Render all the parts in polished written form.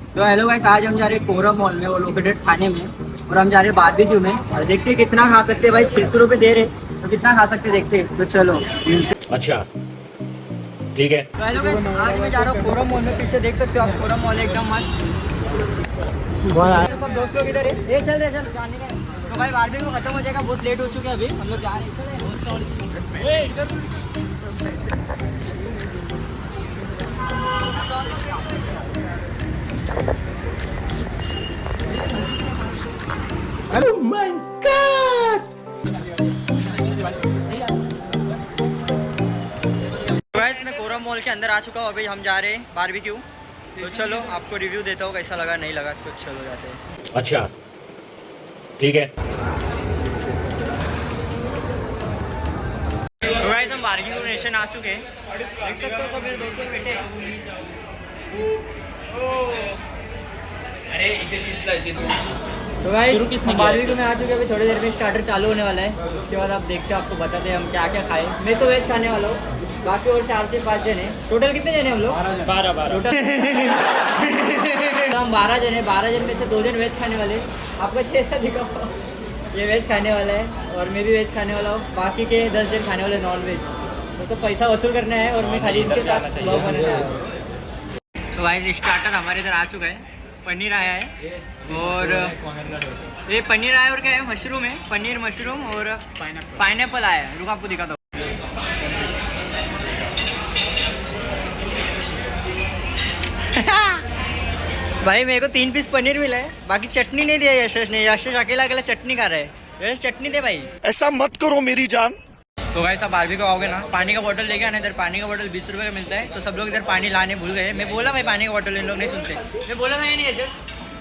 तो hello guys, आज हम जा रहे हैं कोरम मॉल में, वो लोकेटेड थाने में। और हम जा रहे हैं बारबेक्यू में और देखते हैं कितना खा सकते हैं भाई। 600 रुपये दे रहे, तो कितना खा सकते हैं देखते हैं। तो चलो अच्छा ठीक है। तो हेलो गाइस, आज मैं जा रहा हूँ कोरम मॉल में। पीछे देख सकते हो आप, कोरम मॉल एकदम मस्त। सब दोस्त लोग इधर है, ये चल रहे चल जाने का। तो भाई बारबेक्यू खत्म हो जाएगा, बहुत लेट हो चुके हैं अभी। हम लोग जा रहे हैं। मैं कोरम मॉल के अंदर आ चुका हूँ, अभी हम जा रहे हैं बारबेक्यू। तो चलो आपको रिव्यू देता हूँ कैसा लगा नहीं लगा। तो चलो जाते हैं। अच्छा ठीक है। तो गाइस हम बारबेक्यू नेशन आ चुके हैं, देख सकते हो सब मेरे दोस्तों में बैठे हैं। तो गाइस हम बारबेक्यू में आ चुके हैं, अभी थोड़ी देर में स्टार्टर चालू होने वाला है। उसके बाद आप देखते हो, आपको बताते हैं हम क्या क्या खाए। मैं तो वेज खाने वाला हूँ, बाकी और 4 से 5 जने। टोटल कितने जने हम लोग? 12 टोटल। हम 12 जने, 12 जन में से 2 जन वेज खाने वाले। आपको चेहरा दिखाओ, ये वेज खाने वाला है और मैं भी वेज खाने वाला हूँ। बाकी के 10 जन खाने वाले नॉन वेज। तो सब पैसा वसूल करना है और मैं खाली इनके साथ ब्लॉग बनाने आया हूँ। तो भाई स्टार्टर हमारे इधर आ चुका है। पनीर आया है और ये पनीर आया और क्या है, मशरूम है। पनीर मशरूम और पाइनएप्पल आया है। रुको आपको दिखाता हूँ। भाई मेरे को 3 पीस पनीर मिला है, बाकी चटनी नहीं दिया यशस ने। यशस अकेला अकेला चटनी खा रहा है। यश चटनी दे भाई। ऐसा मत करो मेरी जान। तो भाई सब बारबेक्यू आओगे ना, पानी का बोतल लेके आना। इधर पानी का बोतल 20 रुपये का मिलता है। तो सब लोग इधर पानी लाने भूल गए। मैं बोला भाई पानी का बोतल, इन लोग नहीं सुनते। मैं बोला था या नहीं यशस,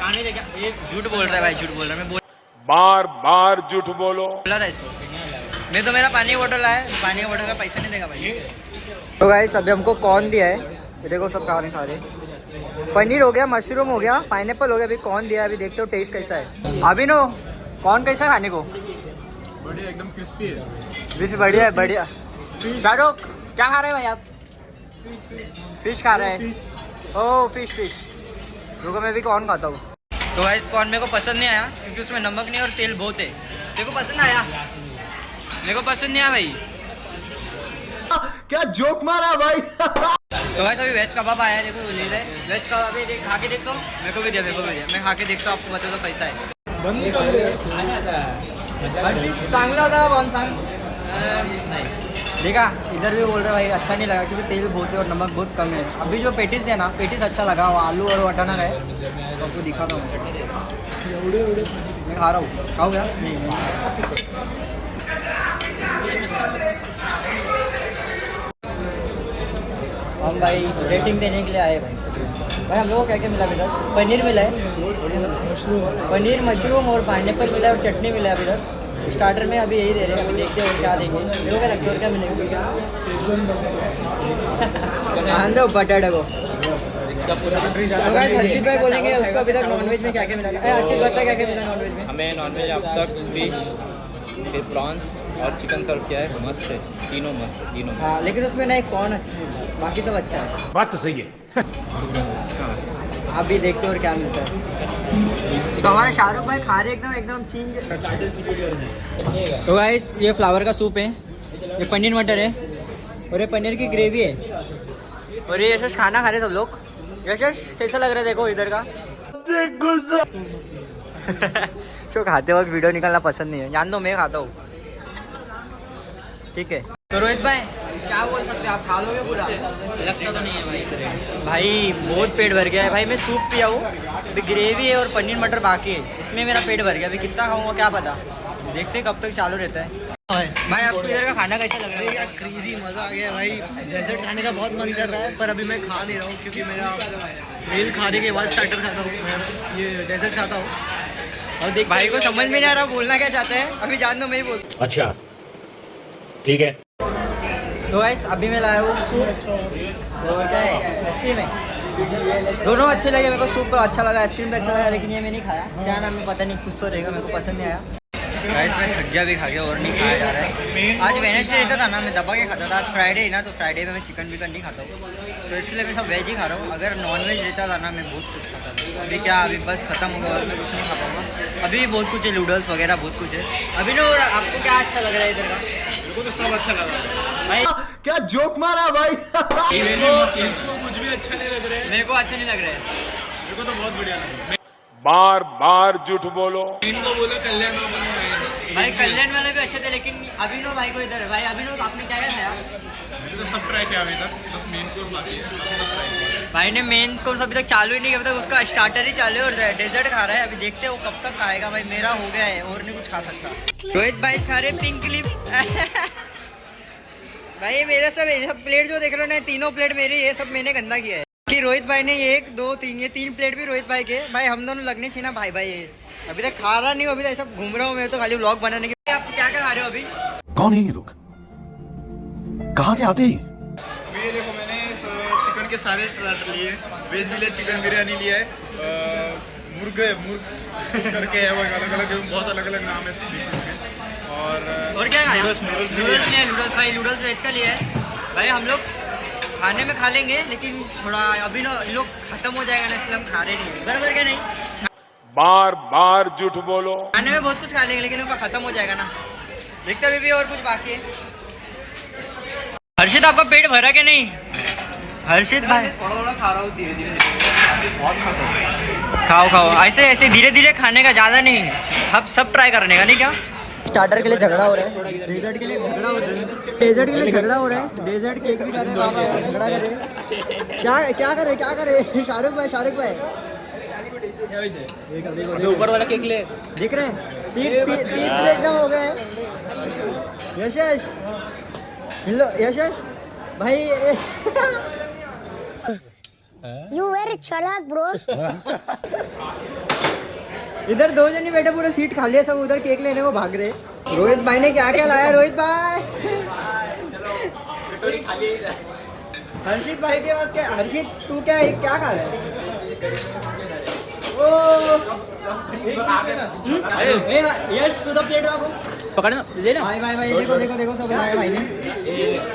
पानी लेके आ। ये झूठ बोल रहा है भाई, झूठ बोल रहा है। मैं बार बार झूठ बोलो। बोला था इसको। मैं तो मेरा पानी का बोतल आया, पानी का बोतल का पैसा नहीं देगा भाई। तो गाइस अभी हमको कॉर्न दिया है, ये देखो सब खा रहे। पनीर हो गया, मशरूम हो गया, पाइनएप्पल हो गया, अभी कॉर्न दिया है। अभी देखते हो टेस्ट कैसा है। अभी नो कॉर्न कैसा खाने को? बढ़िया, एकदम क्रिस्पी है। फिश बढ़िया है, बढ़िया। शाहरुख क्या खा रहे हैं भाई आप? फिश खा रहे हैं। ओह फिश। रुको मैं भी कॉर्न खाता हूँ। तो भाई इस कॉर्न मेरे को पसंद नहीं आया, क्योंकि उसमें नमक नहीं और तेल बहुत है। मेरे को पसंद आया, मेरे को पसंद नहीं आया भाई। क्या जोक मारा भाई। तो भाई अभी वेज कबाब आया है, देखो ले रहे वेज कबाब है। खा के देखो, मेरे को भी दिया, मेरे को भी दिया। मैं खा के देखता हूँ, आपको बता दो कैसा है। चांगला होता कौन सा? नहीं देखा, इधर भी बोल रहे भाई अच्छा नहीं लगा, क्योंकि तेल बहुत है और नमक बहुत कम है। अभी जो पेटिस दिया ना, पेटिस अच्छा लगा। वो आलू और वटाना है, तो आपको दिखाता हूँ। मैं खा रहा हूँ, खाओ क्या? नहीं। हम भाई रेटिंग देने के लिए आए भाई हम लोगों को क्या क्या मिला इधर? पनीर मिला है, पनीर मशरूम और पाइनएप्पल मिला है और चटनी मिला है इधर। स्टार्टर में अभी यही दे रहे हैं, अभी देखते हैं और क्या देंगे। मेरे को क्या लगता है और क्या मिलेगा? दो बटाटा को। हर्षित भाई बोलेंगे उसको अभी तक नॉनवेज में क्या क्या मिला। हर्षित बता क्या क्या मिला नॉनवेज में? हमें नॉनवेज अब तक फिश, फिर प्रॉन्स और चिकन सर्व किया है। मस्त है, तीनों मस्त है, तीनों। हाँ लेकिन उसमें ना एक कौन अच्छा है, बाकी सब अच्छा है। बात तो सही है। आप भी देखते हो और क्या मिलता है। तो हमारे शाहरुख भाई खा रहे एकदम चीज। तो गाइस ये फ्लावर का सूप है, ये पनीर मटर है और ये पनीर की ग्रेवी है। और ये यशस खाना खा रहे सब लोग। यशस कैसा लग रहा है देखो इधर का? जो खाते वक्त वीडियो निकालना पसंद नहीं है, जान दो मैं खाता हूँ। ठीक है तो रोहित भाई क्या बोल सकते हैं, आप खा लोगे पूरा? लगता तो नहीं है भाई बहुत पेट भर गया है भाई। मैं सूप पिया हूँ, अभी ग्रेवी है और पनीर मटर बाकी है। इसमें मेरा पेट भर गया, अभी कितना खाऊंगा क्या पता। देखते कब तक चालू रहता है। भाई आपको इधर का खाना कैसा लग रहा है? क्रेजी मजा आ गया भाई। डेजर्ट खाने का बहुत मन कर रहा है, पर अभी मैं खा नहीं रहा हूँ, क्योंकि मेरा मील खाने के बाद स्टार्टर खाता हूँ, मैं ये डेजर्ट खाता हूँ। और देख भाई को समझ में नहीं आ रहा बोलना क्या चाहते हैं, अभी जान दो मैं ही बोल। अच्छा ठीक है। तो गाइस अभी मैं लाया हूँ सूप और क्या है आइसक्रीम है। दोनों अच्छे लगे मेरे को। सूप अच्छा लगा, आइसक्रीम भी अच्छा लगा, लेकिन ये मैं नहीं खाया। क्या नाम है पता नहीं, कुछ तो रहेगा, मेरे को पसंद नहीं आया। गाइस मैं थक गया भी खा गया और नहीं खाया जा रहा है। आज वेडनेसडे रहता था ना, मैं दबा के खाता था। आज फ्राइडे है ना, तो फ्राइडे में मैं चिकन विकन नहीं खाता हूँ, तो इसलिए मैं सब वेज ही खा रहा हूँ। अगर नॉन वेज रहता था ना, मैं बहुत कुछ खाता था। अभी क्या, अभी बस खत्म होगा और मैं कुछ नहीं खा पाऊँगा। अभी भी बहुत कुछ है, नूडल्स वगैरह बहुत कुछ है। अभी ना, और आपको क्या अच्छा लग रहा है इधर का? मेरे को तो सब अच्छा लगा भाई क्या जोक मारा भाई। इसको कुछ भी अच्छा नहीं लग रहा है। मेरे को अच्छा नहीं लग रहा है। मेरे को तो बहुत बढ़िया लगा। बार बार झूठ बोलो। इनको बोला कल्याण बाबा ने आए थे। भाई कल्याण वाले भी अच्छे थे, लेकिन अभिनव भाई को इधर है। भाई अभिनव, आपने क्या क्या खाया? मैंने तो सब ट्राई किया अभी तक, बस मेन कोर्स बाकी है, बाकी सब ट्राई किया। भाई ने मेन कोर्स अभी तक चालू ही नहीं किया, अभी तक उसका स्टार्टर ही चालू है और डेजर्ट खा रहा है। अभी देखते हैं वो कब तक खाएगा। भाई मेरा हो गया है और नहीं कुछ खा सकता। रोहित भाई खा रहे पिंक क्लिप। भाई ये मेरा सब प्लेट जो देख रहे हो ना, तीनों प्लेट मेरी, ये सब मैंने गंदा किया है। कि रोहित भाई ने ये 1 2 3 ये 3 प्लेट भी रोहित भाई के। भाई हम दोनों लगने चाहिए ना भाई भाई। ये अभी तक खा रहा नहीं हूँ, अभी तक सब घूम रहा हूँ मैं, तो खाली व्लॉग बनाने के। आप क्या क्या खा रहे हो अभी? कौन है ये लोग? कहाँ से आते हैं? अभी ये देखो, मैंने चिकन के सारे ट्राई लिए। वेज भी लिया, चिकन बिरयानी लिया है, मुर्ग करके है, वो अलग अलग, बहुत अलग अलग नाम है डिशेस के। और क्या खाया? नूडल्स नूडल्स भाई, नूडल्स वेज का लिया है। भाई हम लोग खाने में खा लेंगे, लेकिन थोड़ा अभी ना लोग खत्म हो जाएगा ना, इसलिए हम खा रहे नहीं। बराबर क्या नहीं? बार बार झूठ बोलो। खाने में बहुत कुछ खा लेंगे, लेकिन उनका खत्म हो जाएगा ना। देखते अभी भी और कुछ बाकी है। हर्षित आपका पेट भरा क्या नहीं? हर्षित भाई थोड़ा थोड़ा खा रहा हूँ, धीरे धीरे बहुत खाता हूँ। खाओ खाओ, ऐसे ऐसे धीरे धीरे खाने का, ज़्यादा नहीं। हम सब ट्राई करने का, नहीं क्या? स्टार्टर के लिए झगड़ा हो रहा है, डेजर्ट के लिए झगड़ा हो रहा है, डेजर्ट के लिए झगड़ा हो रहा है। डेजर्ट केक भी कर रहे हैं, बाबा झगड़ा कर रहे हैं। क्या करे शाहरुख भाई देखो ऊपर वाला केक ले। दिख रहे हैं, तीन एकदम हो गए। यशश हेलो, यशश भाई You very chalak, bro. इधर 2 जन ही बैठे, पूरा सीट खाली है, सब उधर केक लेने को भाग रहे। रोहित भाई ने क्या क्या लाया? रोहित भाई हर्षित भाई के पास क्या? हर्षित तू क्या खा रहा है? यश तू तो प्लेट रखो, पकड़ना ले ना। भाई देखो सब लाया भाई ने।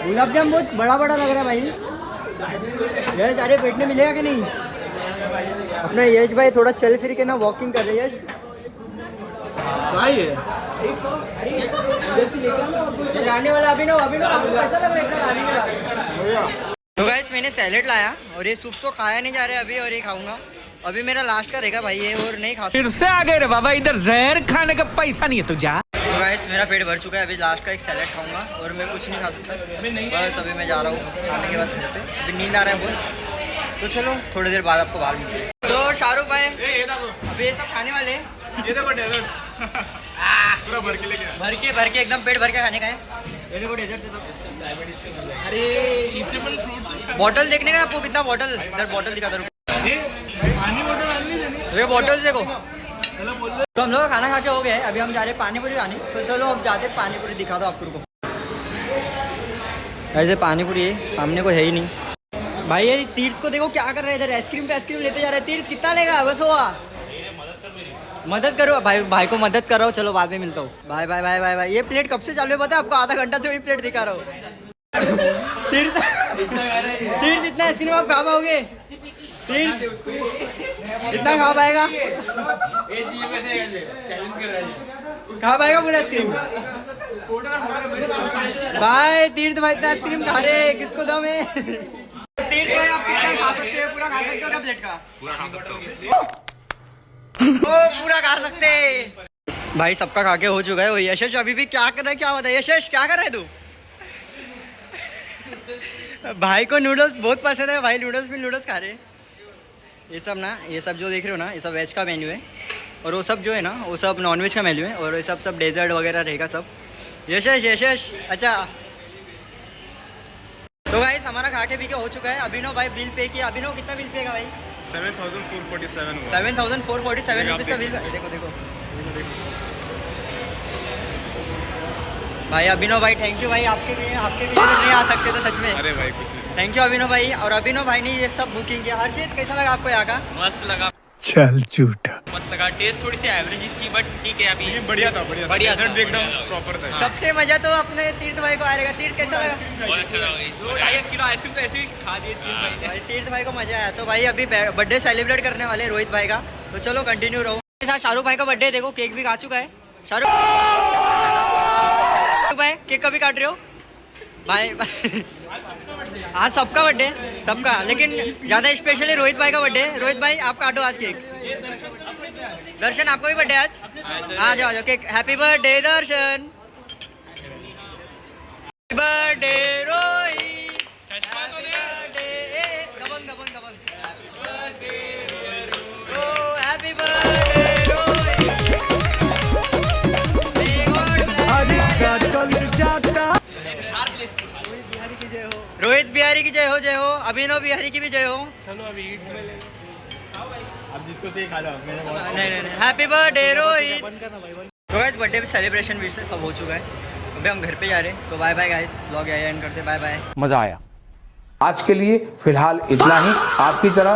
गुलाब जाम बहुत बड़ा बड़ा लग रहा है भाई। यश अरे पेट में मिलेगा कि नहीं? अपना यश भाई थोड़ा चल फिर के ना वॉकिंग कर रहे हैं। यश लाने वाला अभी ना कैसा लग रहा है इतना लाने का? तो गाइस मैंने सैलेड लाया और ये सूप तो खाया नहीं जा रहा है अभी, और ये खाऊंगा। अभी मेरा लास्ट का रहेगा भाई ये, और नहीं खा। फिर से आ गए रे बाबा, इधर जहर खाने का पैसा नहीं है तो जा। तो गाइस मेरा पेट भर चुका है, अभी लास्ट का एक सैलेड खाऊंगा और मैं कुछ नहीं खा सकता। बस अभी मैं जा रहा हूँ खाने के बाद घर पे। अभी नींद आ रहा है बहुत, तो चलो थोड़ी देर बाद आपको बाहर मिलते हैं। तो शाहरुख भाई ये देखो, अभी ये सब खाने वाले हैं। ये देखो डेजर्ट्स पूरा भर के लेके आया। भर के एकदम पेट भर के खाने का है। ये देखो डेजर्ट से सब। अरे इतने फ्रूट्स बॉटल देखने का आपको? कितना बॉटल? इधर बॉटल दिखाता रुको, पानी बोतल आनी देनी। ये बॉटल्स देखो। तो हम लोग खाना खा के हो गए, अभी हम जा रहे हैं पानीपुरी खाने। तो चलो अब जाते पानीपुरी दिखा दो आपको, रुको। ऐसे पानीपुरी है सामने, को है ही नहीं। भाई ये तीर्थ को देखो क्या कर रहे हैं इधर, आइसक्रीम पे आइसक्रीम लेते जा रहे हैं। तीर्थ कितना लेगा? बस हुआ, मदद करो भाई को मदद कर रहा हूँ। चलो बाद में मिलता हूँ। बाय। ये प्लेट कब से चालू है पता है आपको? आधा घंटा से वही प्लेट दिखा रहा हूँ। तीर्थ इतना आइसक्रीम आप खा पाओगे? तीर्थ इतना खा पाएगा? खा पाएगा पूरा आइसक्रीम? भाई तीर्थ भाई इतना आइसक्रीम खा रहे हैं, किसको दम है? तीर्थ भाई आप कितना खा सकते हो? पूरा खा सकते हो ना प्लेट का? पूरा खा सकते हो। पूरा खा सकते भाई, सबका खा के हो चुका है। वो यशश अभी भी क्या कर रहा है, क्या बताए? यशश क्या कर रहा है तू? भाई को नूडल्स बहुत पसंद है भाई, नूडल्स खा रहे हैं। ये सब जो देख रहे हो ना, ये सब वेज का मेन्यू है, और वो सब जो है ना, वो सब नॉन वेज का मेन्यू है, और ये सब डेजर्ट वगैरह रहेगा सब। यशश अच्छा। तो गाइस हमारा खा के पी के हो चुका है। अभिनव भाई बिल पे किया। अभिनव कितना बिल पे का भाई? 7,447 हुआ। 7,447 रुपीज़ का बिल। देखो भाई। अभिनव भाई थैंक यू भाई, आपके वीडियो में नहीं आ सकते थे सच में। अरे भाई कुछ नहीं। थैंक यू अभिनव भाई। और अभिनव भाई ने ये सब बुकिंग किया। हर्षित कैसा लगा आपको यहाँ का? मस्त लगा। चल झूठा। मस्त लगा, टेस्ट थोड़ी सी एवरेज ही थी, बट ठीक है अभी लेकिन बढ़िया था, बढ़िया बढ़िया डेजर्ट था, भी एकदम बढ़िया था। प्रॉपर था। सबसे मजा तो अपने तीर्थ भाई को आ रहेगा। तीर्थ कैसा लगा? बहुत अच्छा लगा। 2.5 किलो आइसक्रीम तो ऐसे ही खा दिए तीन भाई ने। भाई तीर्थ भाई को मजा आया। तो भाई अभी बर्थडे सेलिब्रेट करने वाले हैं रोहित भाई का, तो चलो कंटिन्यू रहो। मेरे साथ शाहरुख भाई का बर्थडे, देखो केक भी खा चुका है शाहरुख भाई। केक कभी काट रहे हो भाई? आज सबका बर्थडे, सबका, लेकिन ज़्यादा स्पेशली रोहित भाई का बर्थडे। रोहित भाई आप काटो आज केक। दर्शन आपका भी बर्थडे आज? आ जाओ आ जाओ cake. Happy birthday Darshan, happy birthday Rohit, happy birthday Dabangg Dabangg Dabangg, happy birthday Rohit Bihari की जय हो, जय हो। अभिनव बिहारी की भी जय हो। चलो अभी ईट में ले, अब जिसको चाहिए खा लो। नहीं नहीं, हैप्पी बर्थडे रोहित। तो गाइस बर्थडे सेलिब्रेशन विश सब हो चुका है, अभी हम घर पे जा रहे हैं। तो बाय बाय गाइस, व्लॉग यहीं एंड करते, बाय बाय। मजा आया। आज के लिए फिलहाल इतना ही। आपकी तरह